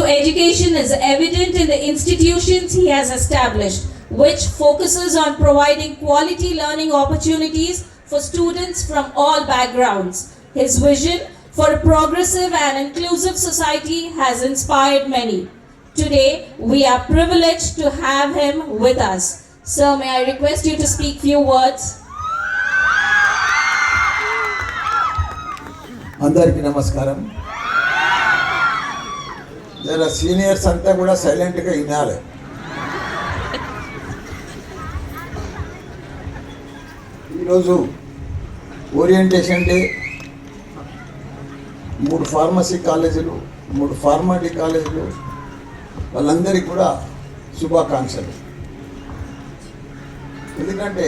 education is evident in the institutions he has established, which focuses on providing quality learning opportunities for students from all backgrounds. His vision for a progressive and inclusive society has inspired many. Today, we are privileged to have him with us. Sir, may I request you to speak few words? అందరికీ నమస్కారం. జర seniors అంతా కూడా సైలెంట్గా వినాలి. ఈరోజు orientation day. 3 pharmacy కాలేజీలు, 3 ఫార్మాటీ కాలేజీలు, వాళ్ళందరికీ కూడా శుభాకాంక్షలు. ఎందుకంటే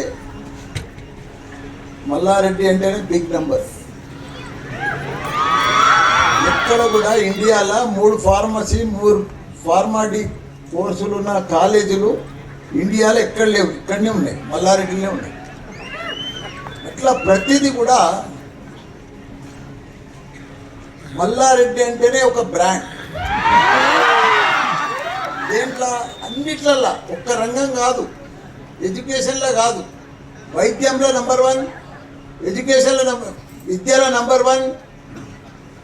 మల్లారెడ్డి అంటేనే బిగ్ నెంబర్. ఎక్కడ కూడా ఇండియాలో 3 ఫార్మసీ 3 ఫార్మాటీ కోర్సులు ఉన్న కాలేజీలు ఇండియాలో ఎక్కడ లేవు, ఇక్కడనే ఉన్నాయి, మల్లారెడ్డిలో ఉన్నాయి. అట్లా ప్రతిదీ కూడా మల్లారెడ్డి అంటేనే ఒక బ్రాండ్. దేంట్లో అన్నిట్లల్లో, ఒక్క రంగం కాదు, ఎడ్యుకేషన్లో కాదు, వైద్యంలో నంబర్ 1, ఎడ్యుకేషన్లో విద్యలో నంబర్ 1,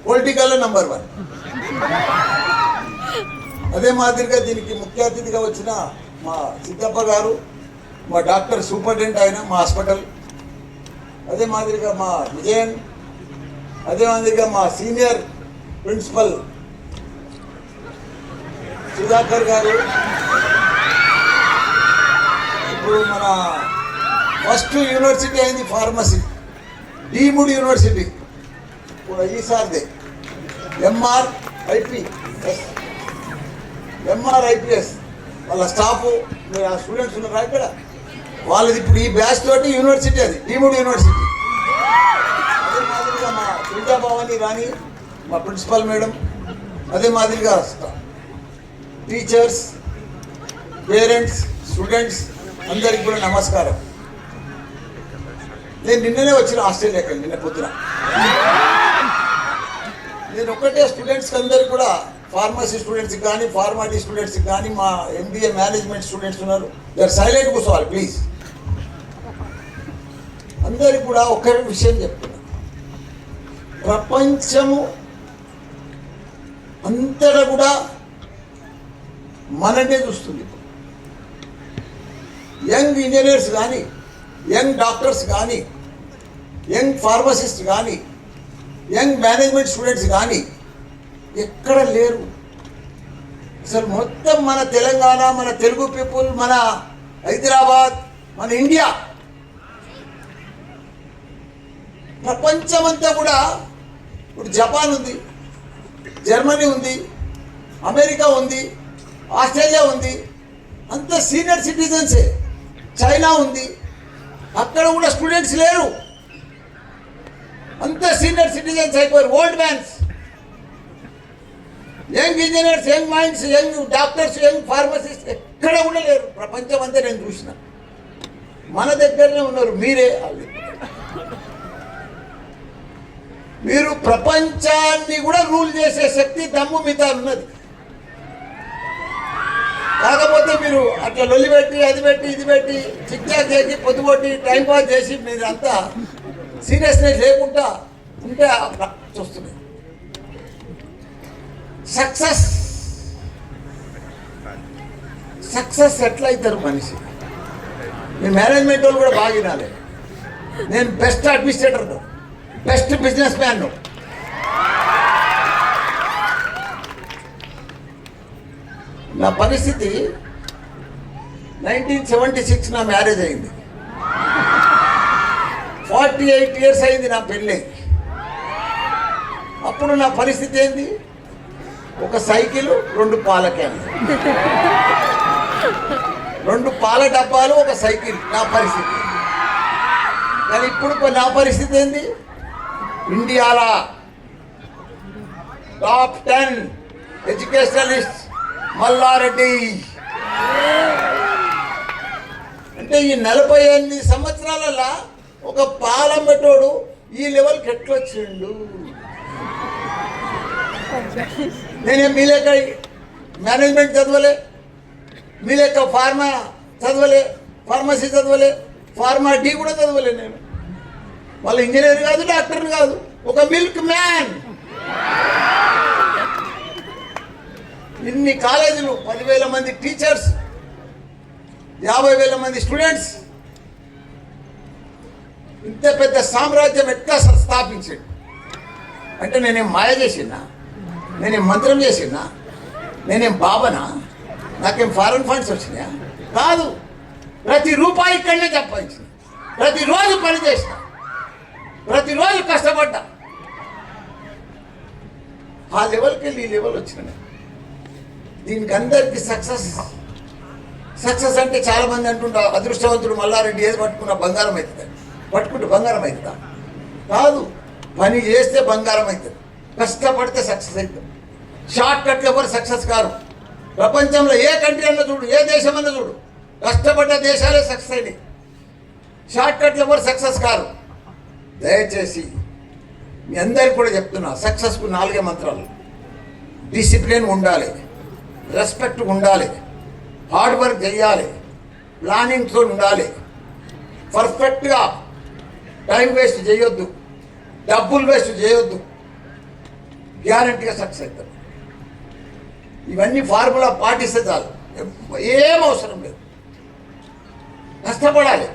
పొలిటికల్లో నంబర్ 1. అదే మాదిరిగా దీనికి ముఖ్య అతిథిగా వచ్చిన మా సిద్ధప్ప గారు, మా డాక్టర్ సూపరింటెండెంట్ ఆయన మా హాస్పిటల్, అదే మాదిరిగా మా విజయన్, అదే మాదిరిగా మా సీనియర్ ప్రిన్సిపల్ సుధాకర్ గారు. ఇప్పుడు మన ఫస్ట్ యూనివర్సిటీ అయింది ఫార్మసీ, డీమ్డ్ యూనివర్సిటీ కూడా ఈసారిదే. ఎంఆర్ఐపిఎస్ వాళ్ళ స్టాఫ్, స్టూడెంట్స్ ఉన్నారా ఇక్కడ, వాళ్ళది ఇప్పుడు ఈ బ్యాచ్ తోటి యూనివర్సిటీ, అది డీమ్డ్ యూనివర్సిటీ. అదే మాదిరిగా మా విద్యాభవాని రాణి, మా ప్రిన్సిపల్ మేడం, అదే మాదిరిగా టీచర్స్, పేరెంట్స్, స్టూడెంట్స్ అందరికి కూడా నమస్కారం. నేను నిన్ననే వచ్చిన ఆస్ట్రేలియాకి, నిన్న పొద్దున. నేను ఒక్కటే స్టూడెంట్స్కి అందరికి కూడా, ఫార్మసీ స్టూడెంట్స్కి కానీ, ఫార్మాటీ స్టూడెంట్స్కి కానీ, మా ఎంబీఏ మేనేజ్మెంట్ స్టూడెంట్స్ ఉన్నారు, దర్ సైలెంట్ కూర్చోవాలి ప్లీజ్. అందరికి కూడా ఒకే విషయం చెప్తున్నా, ప్రపంచము అంతటా కూడా మననే చూస్తుంది. యంగ్ ఇంజనీర్స్ కానీ, యంగ్ డాక్టర్స్ కానీ, యంగ్ ఫార్మసిస్ట్ కానీ, యంగ్ మేనేజ్మెంట్ స్టూడెంట్స్ కానీ ఎక్కడ లేరు. అసలు మొత్తం మన తెలంగాణ, మన తెలుగు పీపుల్, మన హైదరాబాద్, మన ఇండియా, ప్రపంచమంతా కూడా ఇప్పుడు జపాన్ ఉంది, జర్మనీ ఉంది, అమెరికా ఉంది, ఆస్ట్రేలియా ఉంది, అంత సీనియర్ సిటిజన్సే. చైనా ఉంది, అక్కడ కూడా స్టూడెంట్స్ లేరు, అంత సీనియర్ సిటిజన్స్ అయిపోయారు, old mans. Young engineers, young minds, young doctors, young pharmacist ఎక్కడ కూడా లేరు. ప్రపంచం అంతా నేను చూసిన, మన దగ్గరనే ఉన్నారు. మీరే మీరు ప్రపంచాన్ని కూడా రూల్ చేసే శక్తి, దమ్ము మీతో ఉన్నది. కాకపోతే మీరు అట్లా లొల్లి పెట్టి, అది పెట్టి, ఇది పెట్టి, చిక్చాక్ చేసి, పొద్దుకొట్టి, టైం పాస్ చేసి, మీరు అంతా సీరియస్నెస్ లేకుండా ఉంటే చూస్తున్నాయి. సక్సెస్ ఎట్లా అవుతారు మనిషి? మీ మేనేజ్మెంట్ వాళ్ళు కూడా బాగా వినాలి. నేను best administrator, best business man. నా పరిస్థితి 1976 నా మ్యారేజ్ అయింది. 48 years అయింది నా పెళ్ళి. అప్పుడు నా పరిస్థితి ఏంది? ఒక సైకిల్, 2 పాల క్యాన్లు, 2 పాల డబ్బాలు, ఒక సైకిల్ నా పరిస్థితి. కానీ ఇప్పుడు నా పరిస్థితి ఏంది? ఇండియాలో టాప్ 10 ఎడ్యుకేషనలిస్ట్ మల్లారెడ్డి. అంటే ఈ 48 సంవత్సరాలలో ఒక పాలం పెట్టోడు ఈ లెవెల్కి ఎట్లొచ్చిండు? నేనే మీ లేక మేనేజ్మెంట్ చదవలే, మీ లెక్క ఫార్మా చదవలే, ఫార్మసీ చదవలే, ఫార్మా డి కూడా చదవలే నేను. వాళ్ళ ఇంజనీర్ కాదు, డాక్టర్ కాదు, ఒక మిల్క్ మ్యాన్. ఇన్ని కాలేజీలు, 10,000 మంది టీచర్స్, 50,000 మంది స్టూడెంట్స్, ఇంత పెద్ద సామ్రాజ్యం ఎట్లా స్థాపించాడు అంటే నేనేం మాయ చేసినా, నేనేం మంత్రం చేసినా, నేనేం బాబనా, నాకేం ఫారెన్ ఫండ్స్ వచ్చినాయా? కాదు. ప్రతి రూపాయి ఇక్కడనే సంపాదించిన, ప్రతిరోజు పని చేసిన, ప్రతిరోజు కష్టపడ్డా. ఆ లెవెల్కి వెళ్ళి ఈ లెవెల్ వచ్చిన. దీనికి అందరికీ సక్సెస్ అంటే చాలామంది అంటుంటారు అదృష్టవంతుడు మల్లారెడ్డి ఏది పట్టుకున్న బంగారం అవుతుంది, పట్టుకుంటే బంగారం అవుతుందా? కాదు. పని చేస్తే బంగారం అవుతుంది, కష్టపడితే సక్సెస్ అవుతుంది. షార్ట్ కట్లు ఎవరు సక్సెస్ కారు. ప్రపంచంలో ఏ కంట్రీ అన్నా చూడు, ఏ దేశం అన్నా చూడు, కష్టపడ్డ దేశాలే సక్సెస్ అయినాయి. షార్ట్ కట్లు ఎవరు సక్సెస్ కారు. దయచేసి మీ అందరికి కూడా చెప్తున్నా, సక్సెస్కు 4 మంత్రాలు. డిసిప్లిన్ ఉండాలి, రెస్పెక్ట్ ఉండాలి, హార్డ్ వర్క్ చేయాలి, ప్లానింగ్తో ఉండాలి, పర్ఫెక్ట్గా టైం వేస్ట్ చేయొద్దు, డబ్బులు వేస్ట్ చేయొద్దు, గ్యారంటీగా సక్సెస్ అవుతారు. ఇవన్నీ ఫార్ములా పాటిస్తే చాలు, ఏం అవసరం లేదు. కష్టపడాలి,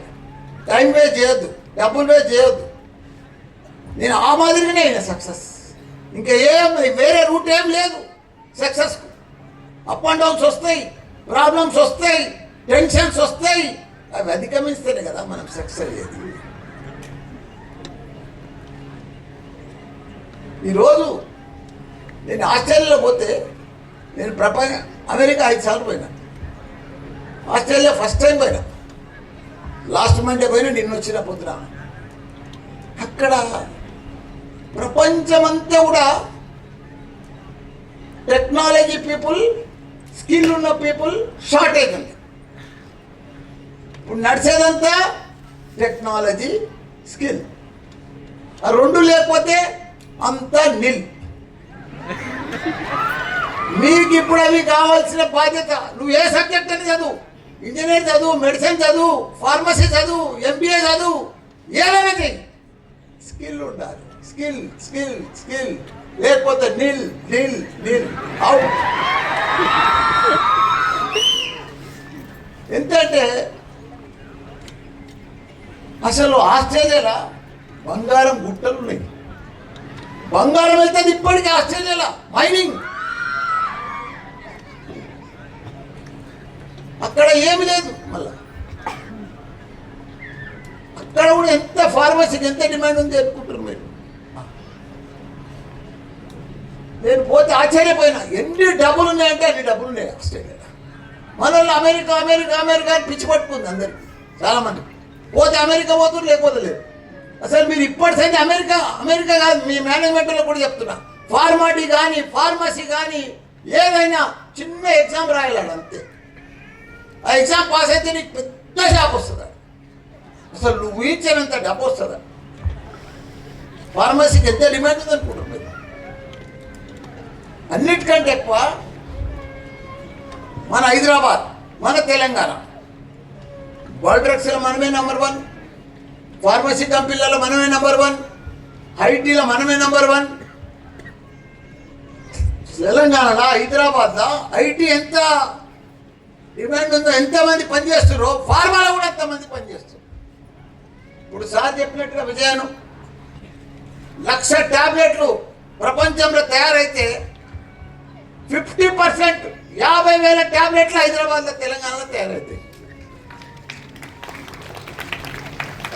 టైం వేస్ట్ చేయొద్దు, డబ్బులు వేస్ట్ చేయొద్దు. నేను ఆ మాదిరిగానే అయినా సక్సెస్. ఇంకా వేరే రూట్ ఏం లేదు సక్సెస్కు. అప్ అండ్ డౌన్స్ వస్తాయి, ప్రాబ్లమ్స్ వస్తాయి, టెన్షన్స్ వస్తాయి. అవి అధిగమిస్తేనే కదా మనం సక్సెస్ అయ్యేది. ఈరోజు నేను ఆస్ట్రేలియాలో పోతే, నేను అమెరికా 5 సార్లు పోయినా. ఆస్ట్రేలియా ఫస్ట్ టైం పోయినా, లాస్ట్ మండే పోయినా, నిన్న వచ్చిన పొద్దున. అక్కడ ప్రపంచమంతా కూడా టెక్నాలజీ పీపుల్, స్కిల్ ఉన్న పీపుల్ షార్టేజ్ ఉంది. ఇప్పుడు నడిచేదంతా టెక్నాలజీ, స్కిల్. ఆ 2 లేకపోతే అంతా నిల్. మీకు ఇప్పుడు అవి కావాల్సిన బాధ్యత. నువ్వు ఏ సబ్జెక్ట్ అని చదువు, ఇంజనీర్ చదువు, మెడిసిన్ చదువు, ఫార్మసీ చదువు, ఎంబీఏ చదువు, ఏదైనా చెయ్యి, స్కిల్ ఉండాలి. స్కిల్ స్కిల్ స్కిల్ లేకపోతే నిల్ నిల్ నిల్ అవుట్. ఎందుకంటే అసలు ఆస్ట్రేలియాలో బంగారం గుట్టలు ఉన్నాయి. బంగారం వెళ్తుంది ఇప్పటికీ ఆస్ట్రేలియాలో, మైనింగ్. అక్కడ ఏమి లేదు. మళ్ళా అక్కడ కూడా ఎంత ఫార్మసీకి ఎంత డిమాండ్ ఉంది అనుకుంటారు మీరు. నేను పోతే ఆశ్చర్యపోయినా, ఎన్ని డబ్బులు ఉన్నాయంటే అన్ని డబ్బులు ఉన్నాయి ఆస్ట్రేలియాలో. మన వాళ్ళు అమెరికా అమెరికా అమెరికా అని పిచ్చి పట్టుకుంది అందరికి, చాలామంది. పోతే అమెరికా పోతుంది, లేకపోతే లేదు. అసలు మీరు ఇప్పటిసైతే అమెరికా అమెరికా కాదు, మీ మేనేజ్మెంట్లో కూడా చెప్తున్నా, ఫార్మాటీ కానీ ఫార్మసీ కానీ ఏదైనా చిన్న ఎగ్జామ్ రాయాలి అంతే. ఆ ఎగ్జామ్ పాస్ అయితే నీకు పెద్ద జాబ్ వస్తుందా? అసలు నువ్వు ఊహించినంత డబ్బు వస్తుందా? ఫార్మసీకి ఎంత డిమాండ్ ఉంది అనుకుంటున్నారు మీరు. అన్నిటికంటే ఎక్కువ మన హైదరాబాద్, మన తెలంగాణ. వరల్డ్ డ్రగ్స్లో మనమే నెంబర్ 1, ఫార్మసీ కంపెనీలలో మనమే నెంబర్ 1, ఐటీలో మనమే నెంబర్ 1. తెలంగాణలో హైదరాబాద్లో ఐటీ ఎంత డిమాండ్ ఉందో, ఎంతమంది పనిచేస్తారో ఫార్మాలో కూడా ఎంతమంది పనిచేస్తారు. ఇప్పుడు సార్ చెప్పినట్టుగా విజయాను 1,00,000 ట్యాబ్లెట్లు ప్రపంచంలో తయారైతే 50%, 50,000 ట్యాబ్లెట్లు హైదరాబాద్లో, తెలంగాణలో తయారవుతాయి.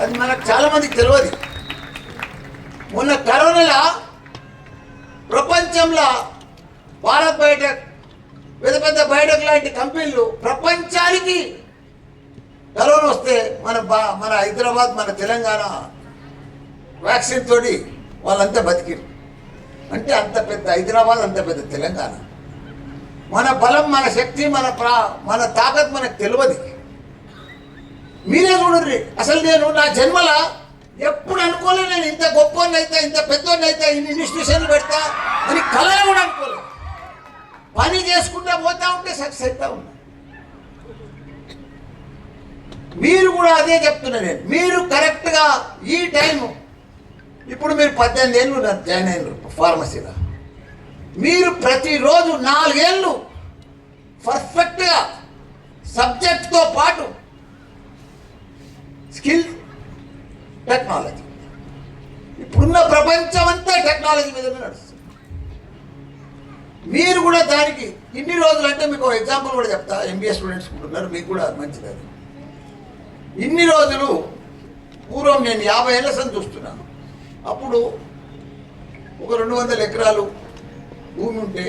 అది మనకు చాలా మందికి తెలియదు. మొన్న కరోనాలో ప్రపంచంలో భారత్ బయోటెక్, పెద్ద పెద్ద బయోటెక్ లాంటి కంపెనీలు ప్రపంచానికి కరోనా వస్తే మన హైదరాబాద్, మన తెలంగాణ వ్యాక్సిన్ తోటి వాళ్ళంతా బతికిరు. అంటే అంత పెద్ద హైదరాబాద్, అంత పెద్ద తెలంగాణ. మన బలం, మన శక్తి, మన తాకత్ మనకు తెలియదు. మీరే చూడండి. అసలు నేను నా జన్మల ఎప్పుడు అనుకోలేదు, నేను ఇంత గొప్పవాడిని అయితే, ఇంత పెద్దవాడిని అయితే, ఇన్ని ఇన్స్టిట్యూషన్లు పెడతా అని కళలు కూడా అనుకోలేదు. పని చేసుకుంటా పోతా ఉంటే సక్సెస్ అవుతా ఉన్నా. మీరు కూడా అదే చెప్తున్నా నేను. మీరు కరెక్ట్గా ఈ టైము, ఇప్పుడు మీరు 18 ఏళ్ళు జాయిన్ అయినారు ఫార్మసీలో, మీరు ప్రతిరోజు 4 ఏళ్ళు పర్ఫెక్ట్గా సబ్జెక్ట్తో పాటు స్కిల్ టెక్నాలజీ, ఇప్పుడున్న ప్రపంచం అంతా టెక్నాలజీ మీదనే నడుస్తుంది. మీరు కూడా దానికి ఇన్ని రోజులు, అంటే మీకు ఎగ్జాంపుల్ కూడా చెప్తా, ఎంబీఏ స్టూడెంట్స్ ఉంటున్నారు, మీకు కూడా మంచిది అది. ఇన్ని రోజులు పూర్వం నేను 50 ఏళ్ళ సంది చూస్తున్నాను. అప్పుడు ఒక 200 ఎకరాలు భూమి ఉంటే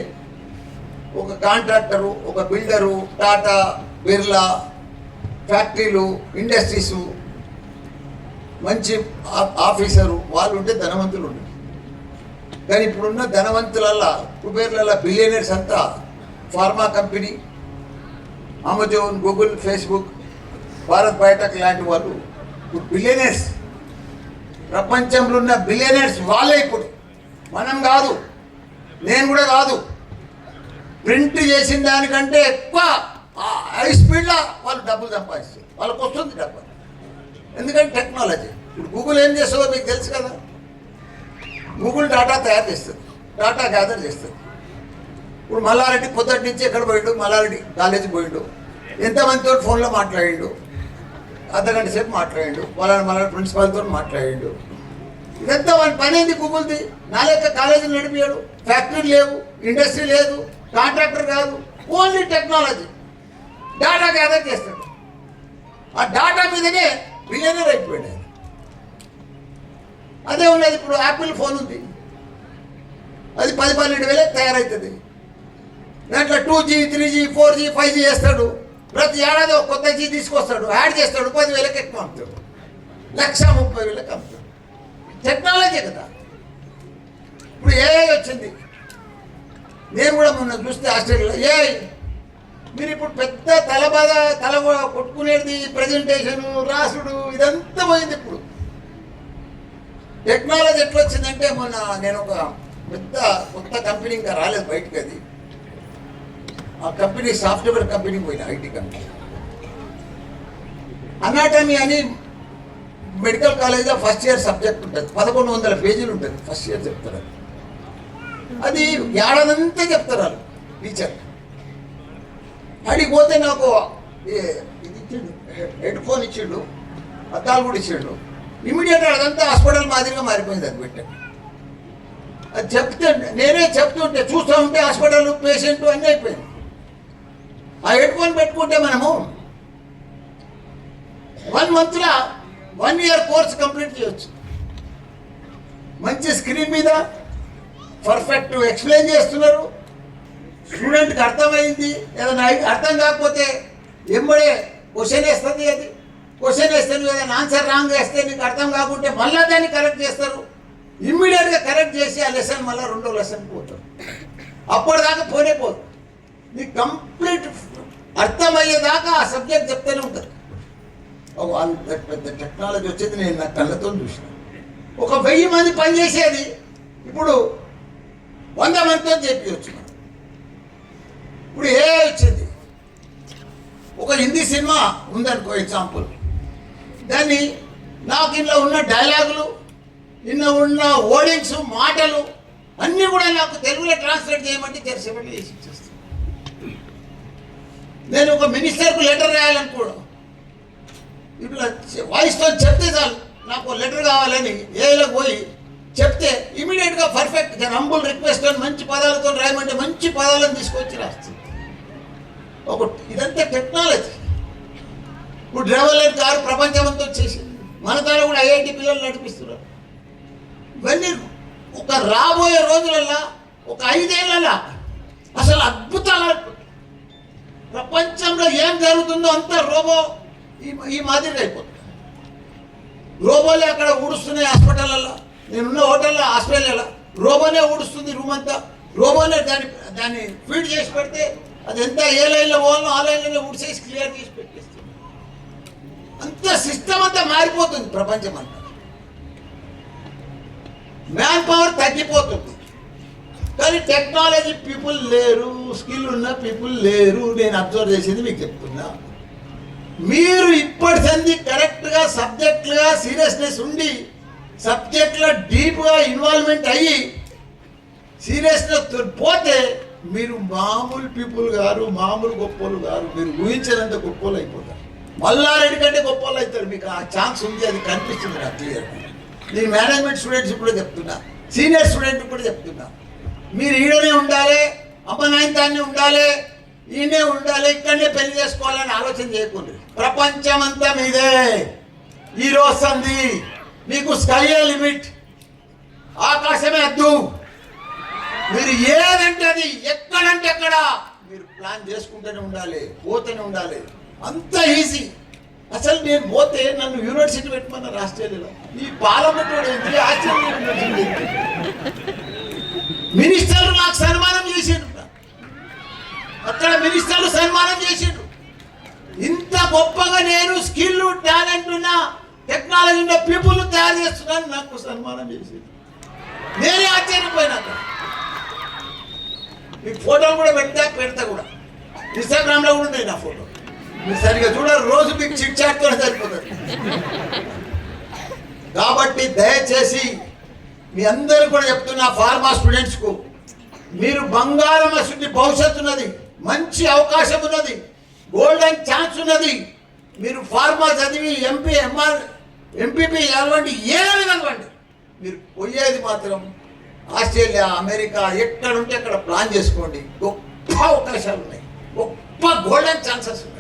ఒక కాంట్రాక్టరు, ఒక బిల్డరు, టాటా, బిర్లా ఫ్యాక్టరీలు, ఇండస్ట్రీసు, మంచి ఆఫీసరు వాళ్ళు ఉంటే ధనవంతులు ఉండే. కానీ ఇప్పుడున్న ధనవంతులల్లా, కుబేర్లల్లా, బిలియనర్స్ అంతా pharma company, Amazon, Google, Facebook, Bharat Biotech లాంటి వాళ్ళు ఇప్పుడు బిలియనర్స్. ప్రపంచంలో ఉన్న బిలియనర్స్ వాళ్ళే ఇప్పుడు, మనం కాదు, నేను కూడా కాదు. ప్రింట్ చేసిన దానికంటే ఎక్కువ హై స్పీడ్లో వాళ్ళు డబ్బులు సంపాదిస్తారు, వాళ్ళకి వస్తుంది డబ్బు. ఎందుకంటే టెక్నాలజీ. ఇప్పుడు గూగుల్ ఏం చేస్తుందో మీకు తెలుసు కదా. గూగుల్ డాటా తయారు చేస్తుంది, డాటా గ్యాదర్ చేస్తుంది. ఇప్పుడు మల్లారెడ్డి పొద్దుటి నుంచి ఎక్కడ పోయిండు, మల్లారెడ్డి కాలేజీకి పోయిండు, ఎంతమందితో ఫోన్లో మాట్లాడిండు, అర్ధగంట సేపు మాట్లాడిండు, మళ్ళీ ప్రిన్సిపాల్తో మాట్లాడిండు. ఇదంతా వాళ్ళ పని ఏంది గూగుల్ది. నా లెక్క కాలేజీలు నడిపాడు, ఫ్యాక్టరీ లేవు, ఇండస్ట్రీ లేదు, కాంట్రాక్టర్ కాదు, ఓన్లీ టెక్నాలజీ. డాటా గ్యాదర్ చేస్తాడు, ఆ డాటా మీదనే బిలియనర్ అయిపోయాడు. అదే ఉన్నది. ఇప్పుడు యాపిల్ ఫోన్ ఉంది, అది 10-12 వేలకు తయారవుతుంది. దాంట్లో 2G, 3G, 4G, 5G చేస్తాడు. ప్రతి ఏడాది ఒక కొత్త జీ తీసుకొస్తాడు, యాడ్ చేస్తాడు, 10,000కి ఎక్కువ అమ్ముతాడు, 1,30,000కి అమ్ముతాడు. టెక్నాలజీ కదా. ఇప్పుడు ఏఐ వచ్చింది. నేను కూడా మొన్న చూస్తే ఆస్ట్రేలియాలో ఏఐ, మీరు ఇప్పుడు పెద్ద తల కొట్టుకునేది ప్రజెంటేషను, రాసుడు, ఇదంతా పోయింది. ఇప్పుడు టెక్నాలజీ ఎట్లా వచ్చిందంటే, మొన్న నేను ఒక పెద్ద కొత్త కంపెనీ ఇంకా రాలేదు బయటకు, అది ఆ కంపెనీ సాఫ్ట్వేర్ కంపెనీకి పోయిన, ఐటీ కంపెనీ. అనాటమీ అని మెడికల్ కాలేజ్లో ఫస్ట్ ఇయర్ సబ్జెక్ట్ ఉంటుంది, 1100 పేజీలు ఉంటుంది, ఫస్ట్ ఇయర్ చెప్తారు. అది ఏడాదంతా చెప్తారు వాళ్ళు టీచర్. అడిగి పోతే నాకు ఇది ఇచ్చిండు, హెడ్ ఫోన్ ఇచ్చిండు, అద్దాలు కూడా ఇచ్చిండు. ఇమీడియట్గా అదంతా హాస్పిటల్ మాదిరిగా మారిపోయింది. అది పెట్టండి, అది చెప్తే నేనే చెప్తుంటే చూస్తూ ఉంటే హాస్పిటల్, పేషెంట్ అన్నీ అయిపోయింది. ఆ హెడ్ ఫోన్ పెట్టుకుంటే మనము 1 మంత్లో 1 ఇయర్ కోర్స్ కంప్లీట్ చేయొచ్చు. మంచి స్క్రీన్ మీద పర్ఫెక్ట్ ఎక్స్ప్లెయిన్ చేస్తున్నారు, స్టూడెంట్కి అర్థమైంది. ఏదైనా అర్థం కాకపోతే ఎంబడే క్వశ్చన్ వేస్తుంది. అది క్వశ్చన్ వేస్తే నువ్వు ఏదైనా ఆన్సర్ రాంగ్ వేస్తే నీకు అర్థం కాకుంటే మళ్ళీ దాన్ని కరెక్ట్ చేస్తారు. ఇమ్మీడియట్గా కరెక్ట్ చేసి ఆ లెసన్ మళ్ళీ 2వ లెసన్కి పోతారు. అప్పటిదాకా పోనే పోదు, నీకు కంప్లీట్ అర్థమయ్యేదాకా ఆ సబ్జెక్ట్ చెప్తూనే ఉంటుంది. అంత పెద్ద టెక్నాలజీ వచ్చేది నేను నా కళ్ళతో చూసిన. ఒక 1000 మంది పనిచేసేది ఇప్పుడు 100 మందితో చెప్పవచ్చు. ఇప్పుడు ఏ వచ్చింది, ఒక హిందీ సినిమా ఉందనుకో ఎగ్జాంపుల్, దాన్ని నాకు ఇంట్లో ఉన్న డైలాగులు, నిన్న ఉన్న వర్డింగ్స్, మాటలు అన్నీ కూడా నాకు తెలుగులో ట్రాన్స్లేట్ చేయమంటే తెలిసేపటి చేసి ఇచ్చేస్తాను. నేను ఒక మినిస్టర్కు లెటర్ రాయాలనుకోడు, ఇప్పుడు వాయిస్తో చెప్తే చాలు, నాకు లెటర్ కావాలని ఏలోకి పోయి చెప్తే ఇమీడియట్గా పర్ఫెక్ట్ హంబుల్ రిక్వెస్ట్ అని మంచి పదాలతో రాయమంటే మంచి పదాలను తీసుకొచ్చి రాస్తుంది. ఇదంతా టెక్నాలజీ. ఇప్పుడు డ్రైవర్ లేని కారు ప్రపంచమంతా వచ్చేసింది. మన తాను కూడా ఐఐటి పిల్లలు నడిపిస్తున్నారు. ఇవన్నీ ఒక రాబోయే రోజులల్లా, ఒక 5 ఏళ్ళ అసలు అద్భుతాలు. ప్రపంచంలో ఏం జరుగుతుందో అంతా రోబో ఈ మాదిరిగా అయిపోతుంది. రోబోలే అక్కడ ఊడుస్తున్నాయి హాస్పిటల్లో. నేనున్న హోటల్లో ఆస్ట్రేలియాలో రోబోనే ఊడుస్తుంది రూమ్ అంతా. రోబోనే దాన్ని ఫీడ్ చేసి పెడితే అది ఎంత ఏ లైన్లో పోవాలో ఆ లైన్లోనే ఊడిసేసి క్లియర్ చేసి పెట్టేస్తుంది. అంత సిస్టమ్ అంతా మారిపోతుంది ప్రపంచం అంతా. మ్యాన్ పవర్ తగ్గిపోతుంది. కానీ టెక్నాలజీ పీపుల్ లేరు, స్కిల్ ఉన్న పీపుల్ లేరు. నేను అబ్జర్వ్ చేసింది మీకు చెప్తున్నా. మీరు ఇప్పటి సంది కరెక్ట్గా సబ్జెక్టులుగా సీరియస్నెస్ ఉండి సబ్జెక్ట్లో డీప్గా ఇన్వాల్వ్మెంట్ అయ్యి సీరియస్నెస్ పోతే మీరు మామూలు పీపుల్ గారు, మామూలు గొప్పలు గారు. మీరు ఊహించినంత గొప్పలు అయిపోతారు. మల్లారెడ్డి కంటే గొప్పలు అవుతారు. మీకు ఆ ఛాన్స్ ఉంది, అది కనిపిస్తుంది నాకు క్లియర్గా. నేను మేనేజ్మెంట్ స్టూడెంట్స్ కూడా చెప్తున్నా, సీనియర్ స్టూడెంట్ కూడా చెప్తున్నా. మీరు ఈడనే ఉండాలి, అమ్మ నాయనతాన్ని ఉండాలి, ఈయనే ఉండాలి, ఇక్కడనే పెళ్లి చేసుకోవాలని ఆలోచన చేయకుండా ప్రపంచం అంతా మీదే. ఈరోజు సంది మీకు స్కైయే లిమిట్, ఆకాశమే అద్దు. మీరు ఏదంటే అది, ఎక్కడంటే ఎక్కడ మీరు ప్లాన్ చేసుకుంటూనే ఉండాలి, పోతూనే ఉండాలి. అంత ఈజీ. అసలు నేను పోతే నన్ను యూనివర్సిటీ పెట్టమన్నారు ఆస్ట్రేలియాలో. ఈ పార్లమెంట్ ఏంటి, ఆస్ట్రేలియా యూనివర్సిటీ ఏంటి? మినిస్టర్లు నాకు సన్మానం చేసిండ్రు, అక్కడ మినిస్టర్లు సన్మానం చేసిండ్రు. ఇంత గొప్పగా నేను స్కిల్, టాలెంట్ ఉన్న, టెక్నాలజీ ఉన్న పీపుల్ తయారు చేస్తున్నాను, నాకు సన్మానం చేసిండ్రు. నేనే ఆశ్చర్యపోయినాక. మీకు ఫోటోలు కూడా పెడతా కూడా, ఇన్స్టాగ్రామ్లో కూడా ఉన్నాయి నా ఫోటో. మీరు సరిగా చూడరు, రోజు మీకు చిట్ చాట్తో సరిపోతుంది. కాబట్టి దయచేసి మీ అందరూ కూడా చెప్తున్నా, ఫార్మా స్టూడెంట్స్కు మీరు బంగారం అసలు భవిష్యత్తు ఉన్నది, మంచి అవకాశం ఉన్నది, గోల్డెన్ ఛాన్స్ ఉన్నది. మీరు ఫార్మా చదివి ఎంపీపీ చదవండి, ఏమి చదవండి. మీరు పోయేది మాత్రం ఆస్ట్రేలియా, అమెరికా, ఎక్కడ ఉంటే అక్కడ ప్లాన్ చేసుకోండి. గొప్ప అవకాశాలు ఉన్నాయి, గొప్ప గోల్డెన్ ఛాన్సెస్ ఉన్నాయి.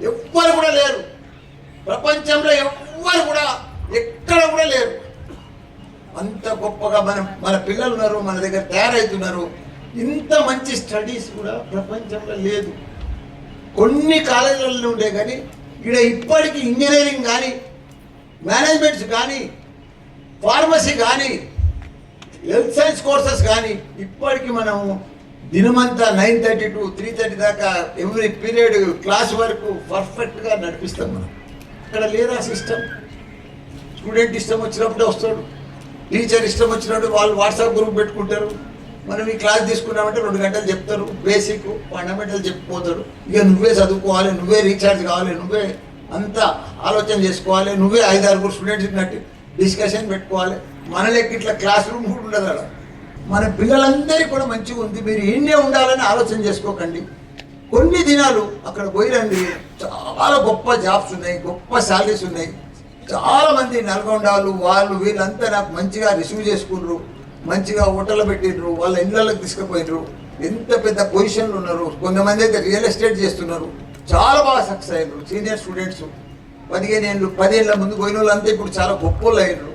ఎవ్వరు కూడా లేరు ప్రపంచంలో, ఎవ్వరు కూడా ఎక్కడ కూడా లేరు. అంత గొప్పగా మన పిల్లలు ఉన్నారు, మన దగ్గర తయారవుతున్నారు. ఇంత మంచి స్టడీస్ కూడా ప్రపంచంలో లేదు. కొన్ని కాలేజీలలో ఉండే కానీ ఇక్కడ ఇప్పటికీ ఇంజనీరింగ్ కానీ, మేనేజ్మెంట్స్ కానీ, ఫార్మసీ కానీ, హెల్త్ సైన్స్ కోర్సెస్ కానీ ఇప్పటికీ మనం దినమంతా 9:30 to 3:30 దాకా ఎవ్రీ పీరియడ్ క్లాస్ వరకు పర్ఫెక్ట్గా నడిపిస్తాం మనం. ఇక్కడ లేదా సిస్టమ్. స్టూడెంట్ ఇష్టం వచ్చినప్పుడే వస్తాడు, టీచర్ ఇష్టం వచ్చినప్పుడు వాళ్ళు వాట్సాప్ గ్రూప్ పెట్టుకుంటారు. మనం ఈ క్లాస్ తీసుకున్నామంటే 2 గంటలు చెప్తారు, బేసిక్ ఫండమెంటల్ చెప్పిపోతారు. ఇక నువ్వే చదువుకోవాలి, నువ్వే రీఛార్జ్ కావాలి, నువ్వే అంతా ఆలోచన చేసుకోవాలి, నువ్వే 5-6 స్టూడెంట్స్ ఉన్నట్టు డిస్కషన్ పెట్టుకోవాలి. మన లెక్క ఇట్లా క్లాస్ రూమ్ కూడా ఉండదు అలా. మన పిల్లలందరికీ కూడా మంచిగా ఉంది. మీరు ఈయనే ఉండాలని ఆలోచన చేసుకోకండి. కొన్ని దినాలు అక్కడ పోయిరండి, చాలా గొప్ప జాబ్స్ ఉన్నాయి, గొప్ప శాలరీస్ ఉన్నాయి. చాలామంది నల్గొండ వాళ్ళు వీళ్ళంతా నాకు మంచిగా రిసీవ్ చేసుకున్నారు, మంచిగా హోటల్లో పెట్టిండ్రు, వాళ్ళ ఇళ్ళకి తీసుకుపోయినరు. ఎంత పెద్ద పొజిషన్లు ఉన్నారు. కొంతమంది అయితే రియల్ ఎస్టేట్ చేస్తున్నారు, చాలా బాగా సక్సెస్ అయ్యారు. సీనియర్ స్టూడెంట్స్ 15 ఏళ్ళు 10 ఏళ్ళ ముందు పోయిన వాళ్ళంతా ఇప్పుడు చాలా గొప్పలు అయ్యారు.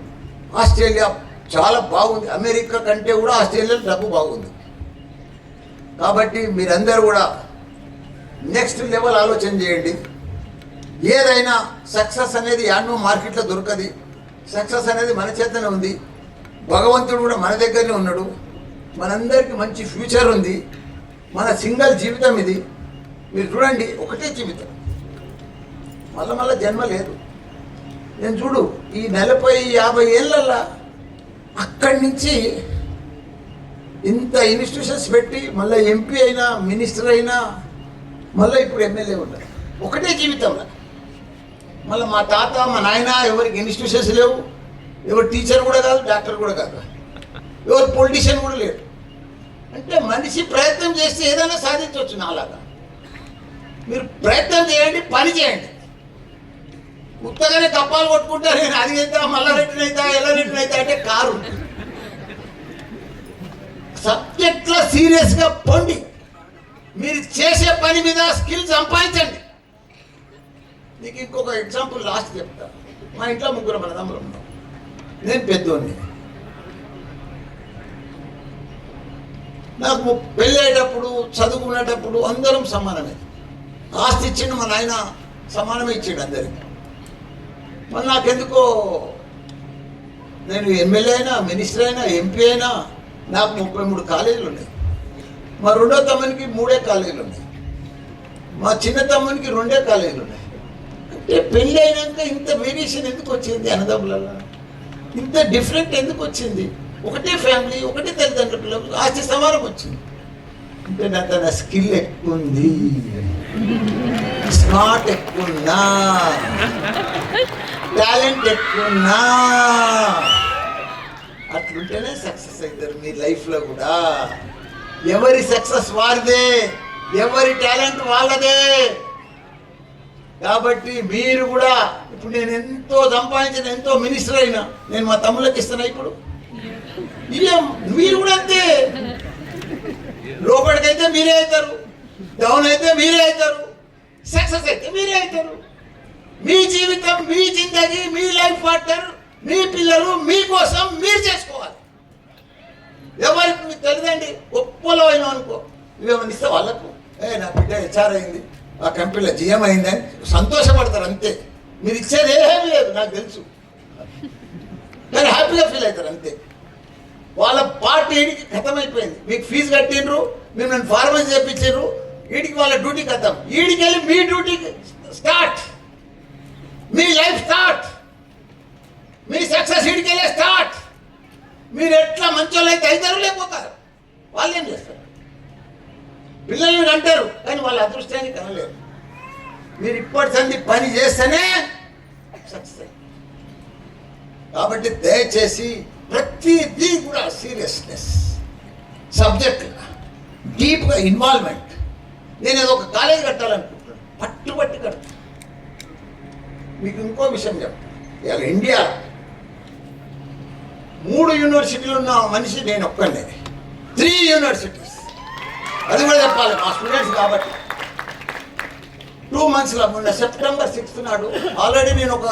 ఆస్ట్రేలియా చాలా బాగుంది, అమెరికా కంటే కూడా ఆస్ట్రేలియాలో డబ్బు బాగుంది. కాబట్టి మీరందరూ కూడా నెక్స్ట్ లెవెల్ ఆలోచన చేయండి. ఏదైనా సక్సెస్ అనేది యాడ్నో మార్కెట్లో దొరకది. సక్సెస్ అనేది మన చేతనే ఉంది. భగవంతుడు కూడా మన దగ్గరనే ఉన్నాడు. మనందరికీ మంచి ఫ్యూచర్ ఉంది. మన సింగిల్ జీవితం ఇది. మీరు చూడండి, ఒకటే జీవితం, మళ్ళా జన్మ లేదు. నేను చూడు, ఈ 40-50 ఏళ్ళల్లో అక్కడి నుంచి ఇంత ఇన్స్టిట్యూషన్స్ పెట్టి మళ్ళీ ఎంపీ అయినా, మినిస్టర్ అయినా, మళ్ళీ ఇప్పుడు ఎమ్మెల్యే ఉన్నారు. ఒకటే జీవితంలో. మళ్ళీ మా తాత, మా నాయన ఎవరికి ఇన్స్టిట్యూషన్స్ లేవు, ఎవరు టీచర్ కూడా కాదు, డాక్టర్ కూడా కాదు, ఎవరు పొలిటీషియన్ కూడా లేరు. అంటే మనిషి ప్రయత్నం చేస్తే ఏదైనా సాధించవచ్చు. నాలాగా మీరు ప్రయత్నం చేయండి, పని చేయండి. ఉత్తగానే కప్పాలు కొట్టుకుంటారు, నేను అది అవుతా, మళ్ళా రిటర్న్ అవుతా, ఎలా రిటర్న్ అవుతా అంటే కారు. సబ్జెక్ట్లో సీరియస్గా పొండి. మీరు చేసే పని మీద స్కిల్ సంపాదించండి. నీకు ఇంకొక ఎగ్జాంపుల్ లాస్ట్ చెప్తా. మా ఇంట్లో 3 అన్నదమ్ములు ఉన్నాం, నేను పెద్దోడిని. నాకు పెళ్ళి అయ్యేటప్పుడు, చదువుకునేటప్పుడు అందరం సమానమే. ఆస్తి ఇచ్చిండు మా నాయన, సమానమే ఇచ్చిండు అందరికి. మరి నాకెందుకో, నేను ఎమ్మెల్యే అయినా, మినిస్టర్ అయినా, ఎంపీ అయినా, నాకు 33 కాలేజీలు ఉన్నాయి. మా రెండో తమ్మునికి 3 కాలేజీలు ఉన్నాయి. మా చిన్న తమ్మునికి 2 కాలేజీలు ఉన్నాయి. అంటే పెళ్ళి అయినాక ఇంత వేరియేషన్ ఎందుకు వచ్చింది? అన్నదమ్ములలో ఇంత డిఫరెంట్ ఎందుకు వచ్చింది? ఒకటే ఫ్యామిలీ, ఒకటే తల్లిదండ్రుల పిల్లలు, ఆస్తి సమానం వచ్చింది. అంటే నా తన స్కిల్ ఎక్కువ ఉంది, స్మార్ట్ ఎక్కువన్నా, టాలెంట్ ఎక్కువన్నా, అట్లుంటేనే సక్సెస్ అవుతారు మీ లైఫ్లో కూడా. ఎవరి సక్సెస్ వారిదే, ఎవరి టాలెంట్ వాళ్ళదే. కాబట్టి మీరు కూడా ఇప్పుడు నేను ఎంతో సంపాదించిన, ఎంతో మినిస్టర్ అయినా నేను మా తమ్ముళ్ళకి ఇస్తున్నా. ఇప్పుడు ఇదే మీరు కూడా అంతే. లోపలికైతే మీరే అవుతారు, డౌన్ అయితే మీరే అవుతారు, సక్సెస్ అయితే మీరే అవుతారు. మీ జీవితం, మీ జిందగీ, మీ లైఫ్ పార్ట్నర్, మీ పిల్లలు మీకోసం మీరు చేసుకోవాలి. ఎవరికి మీకు తెలియదండి, ఒప్పలో అయినా అనుకో, నువ్వేమన్నా ఇస్తే వాళ్ళకు నా బిడ్డ హెచ్ఆర్ అయింది, ఆ కంపెనీలో జిఎం అయిందని సంతోషపడతారు అంతే. మీరు ఇచ్చేది ఏమీ లేదు నాకు తెలుసు, కానీ హ్యాపీగా ఫీల్ అవుతారు అంతే. వాళ్ళ పార్టీ ఈడికి ఖతమైపోయింది. మీకు ఫీజు కట్టిండ్రు, మిమ్మల్ని ఫార్మసీ చేయించారు, ఈడికి వాళ్ళ డ్యూటీ ఖతం. ఈడికి వెళ్ళి మీ డ్యూటీకి స్టార్ట్, మీ లైఫ్ స్టార్ట్, మీ సక్సెస్ ఈడికి వెళ్ళే స్టార్ట్. మీరు ఎట్లా మంచోళ్ళు అయితే అవుతారు, లేకపోతారు. వాళ్ళు ఏం చేస్తారు? పిల్లల్ని అంటారు, కానీ వాళ్ళ అదృష్టాన్ని కనలేరు. మీరు ఇప్పటి సంది పని చేస్తేనే సక్సెస్ అయ్యి. కాబట్టి దయచేసి ప్రతిదీ కూడా సీరియస్నెస్, సబ్జెక్ట్ డీప్గా ఇన్వాల్వ్మెంట్. నేను ఏదో ఒక కాలేజ్ కట్టాలనుకుంటున్నాను, పట్టుబట్టి కడతాను. మీకు ఇంకో విషయం చెప్తాను. ఇవాళ ఇండియా 3 యూనివర్సిటీలు ఉన్న మనిషి నేను ఒక్కనే. 3 యూనివర్సిటీస్, అది కూడా చెప్పాలి మా స్టూడెంట్స్ కాబట్టి. 2 months మొన్న సెప్టెంబర్ 6th నాడు ఆల్రెడీ నేను ఒక